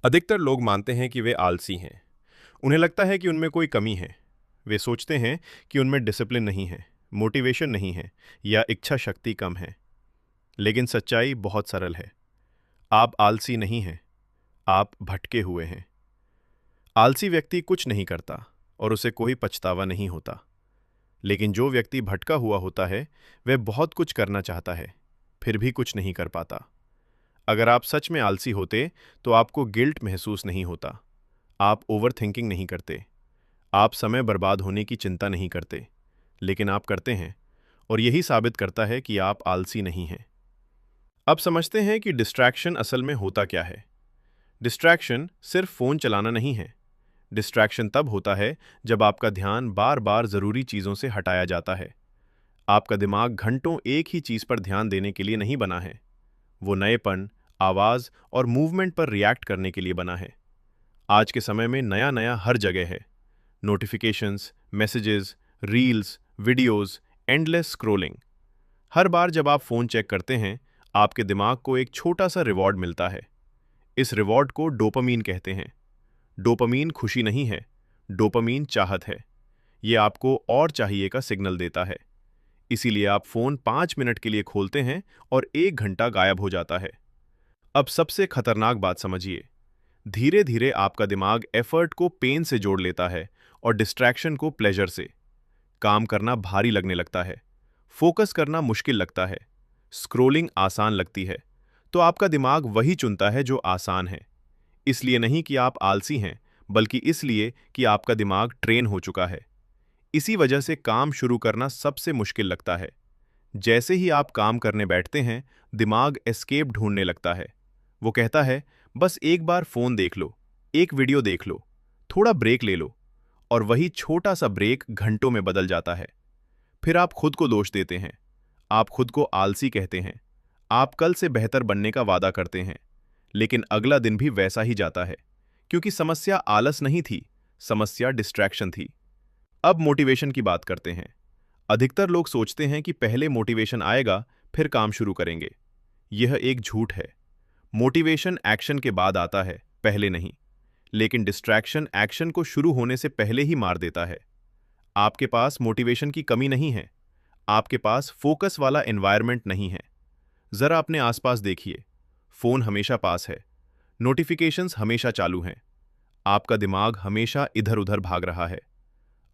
अधिकतर लोग मानते हैं कि वे आलसी हैं। उन्हें लगता है कि उनमें कोई कमी है। वे सोचते हैं कि उनमें डिसिप्लिन नहीं है, मोटिवेशन नहीं है या इच्छा शक्ति कम है। लेकिन सच्चाई बहुत सरल है। आप आलसी नहीं हैं, आप भटके हुए हैं। आलसी व्यक्ति कुछ नहीं करता और उसे कोई पछतावा नहीं होता। लेकिन जो व्यक्ति भटका हुआ होता है, वह बहुत कुछ करना चाहता है, फिर भी कुछ नहीं कर पाता। अगर आप सच में आलसी होते, तो आपको गिल्ट महसूस नहीं होता। आप ओवरथिंकिंग नहीं करते। आप समय बर्बाद होने की चिंता नहीं करते। लेकिन आप करते हैं, और यही साबित करता है कि आप आलसी नहीं हैं। अब समझते हैं कि डिस्ट्रैक्शन असल में होता क्या है। डिस्ट्रैक्शन सिर्फ फ़ोन चलाना नहीं है। डिस्ट्रैक्शन तब होता है जब आपका ध्यान बार बार ज़रूरी चीज़ों से हटाया जाता है। आपका दिमाग घंटों एक ही चीज़ पर ध्यान देने के लिए नहीं बना है। वो नएपन, आवाज़ और मूवमेंट पर रिएक्ट करने के लिए बना है। आज के समय में नया नया हर जगह है। Notifications, messages, reels, videos, endless scrolling. हर बार जब आप फ़ोन चेक करते हैं, आपके दिमाग को एक छोटा सा रिवॉर्ड मिलता है। इस रिवॉर्ड को डोपामीन कहते हैं। डोपामीन खुशी नहीं है, डोपामीन चाहत है। ये आपको और चाहिए का सिग्नल देता है। इसीलिए आप फ़ोन 5 मिनट के लिए खोलते हैं और 1 घंटा गायब हो जाता है। अब सबसे खतरनाक बात समझिए। धीरे धीरे आपका दिमाग एफर्ट को पेन से जोड़ लेता है और डिस्ट्रैक्शन को प्लेजर से। काम करना भारी लगने लगता है, फोकस करना मुश्किल लगता है, स्क्रोलिंग आसान लगती है। तो आपका दिमाग वही चुनता है जो आसान है। इसलिए नहीं कि आप आलसी हैं, बल्कि इसलिए कि आपका दिमाग ट्रेन हो चुका है। इसी वजह से काम शुरू करना सबसे मुश्किल लगता है। जैसे ही आप काम करने बैठते हैं, दिमाग एस्केप ढूंढने लगता है। वो कहता है, बस एक बार फोन देख लो, एक वीडियो देख लो, थोड़ा ब्रेक ले लो। और वही छोटा सा ब्रेक घंटों में बदल जाता है। फिर आप खुद को दोष देते हैं। आप खुद को आलसी कहते हैं। आप कल से बेहतर बनने का वादा करते हैं। लेकिन अगला दिन भी वैसा ही जाता है, क्योंकि समस्या आलस नहीं थी, समस्या डिस्ट्रैक्शन थी। अब मोटिवेशन की बात करते हैं। अधिकतर लोग सोचते हैं कि पहले मोटिवेशन आएगा, फिर काम शुरू करेंगे। यह एक झूठ है। मोटिवेशन एक्शन के बाद आता है, पहले नहीं। लेकिन डिस्ट्रैक्शन एक्शन को शुरू होने से पहले ही मार देता है। आपके पास मोटिवेशन की कमी नहीं है, आपके पास फोकस वाला एनवायरनमेंट नहीं है। जरा अपने आसपास देखिए। फोन हमेशा पास है, नोटिफिकेशंस हमेशा चालू हैं, आपका दिमाग हमेशा इधर उधर भाग रहा है।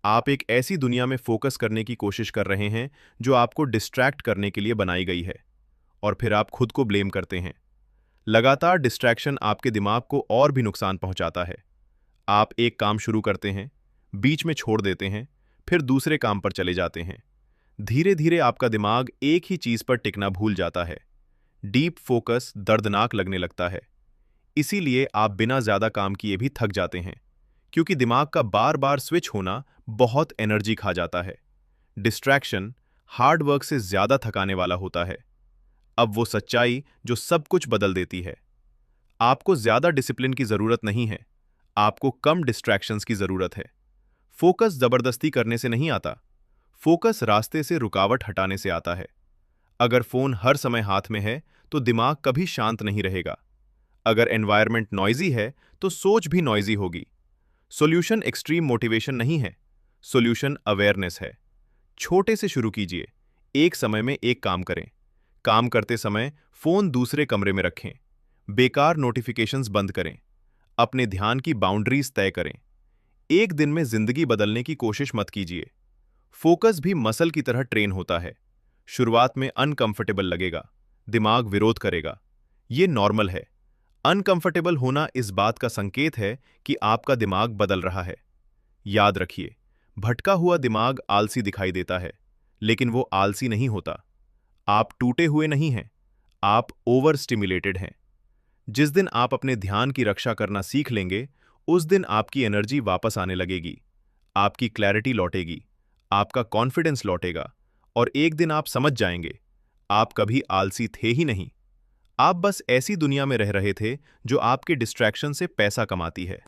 आप एक ऐसी दुनिया में फोकस करने की कोशिश कर रहे हैं जो आपको डिस्ट्रैक्ट करने के लिए बनाई गई है। और फिर आप खुद को ब्लेम करते हैं। लगातार डिस्ट्रैक्शन आपके दिमाग को और भी नुकसान पहुंचाता है। आप एक काम शुरू करते हैं, बीच में छोड़ देते हैं, फिर दूसरे काम पर चले जाते हैं। धीरे धीरे आपका दिमाग एक ही चीज पर टिकना भूल जाता है। डीप फोकस दर्दनाक लगने लगता है। इसीलिए आप बिना ज्यादा काम किए भी थक जाते हैं, क्योंकि दिमाग का बार बार स्विच होना बहुत एनर्जी खा जाता है। डिस्ट्रैक्शन हार्ड वर्क से ज्यादा थकाने वाला होता है। अब वो सच्चाई जो सब कुछ बदल देती है। आपको ज्यादा डिसिप्लिन की जरूरत नहीं है, आपको कम डिस्ट्रैक्शंस की जरूरत है। फोकस जबरदस्ती करने से नहीं आता, फोकस रास्ते से रुकावट हटाने से आता है। अगर फोन हर समय हाथ में है, तो दिमाग कभी शांत नहीं रहेगा। अगर एनवायरनमेंट नॉइजी है, तो सोच भी नॉइजी होगी। सॉल्यूशन एक्सट्रीम मोटिवेशन नहीं है, सॉल्यूशन अवेयरनेस है। छोटे से शुरू कीजिए, एक समय में एक काम करें। काम करते समय फोन दूसरे कमरे में रखें। बेकार नोटिफिकेशंस बंद करें। अपने ध्यान की बाउंड्रीज तय करें। एक दिन में जिंदगी बदलने की कोशिश मत कीजिए। फोकस भी मसल की तरह ट्रेन होता है। शुरुआत में अनकंफर्टेबल लगेगा, दिमाग विरोध करेगा। ये नॉर्मल है। अनकंफर्टेबल होना इस बात का संकेत है कि आपका दिमाग बदल रहा है। याद रखिए, भटका हुआ दिमाग आलसी दिखाई देता है, लेकिन वो आलसी नहीं होता। आप टूटे हुए नहीं हैं, आप ओवर स्टिमुलेटेड हैं। जिस दिन आप अपने ध्यान की रक्षा करना सीख लेंगे, उस दिन आपकी एनर्जी वापस आने लगेगी, आपकी क्लैरिटी लौटेगी, आपका कॉन्फिडेंस लौटेगा, और एक दिन आप समझ जाएंगे, आप कभी आलसी थे ही नहीं। आप बस ऐसी दुनिया में रह रहे थे जो आपके डिस्ट्रैक्शन से पैसा कमाती है।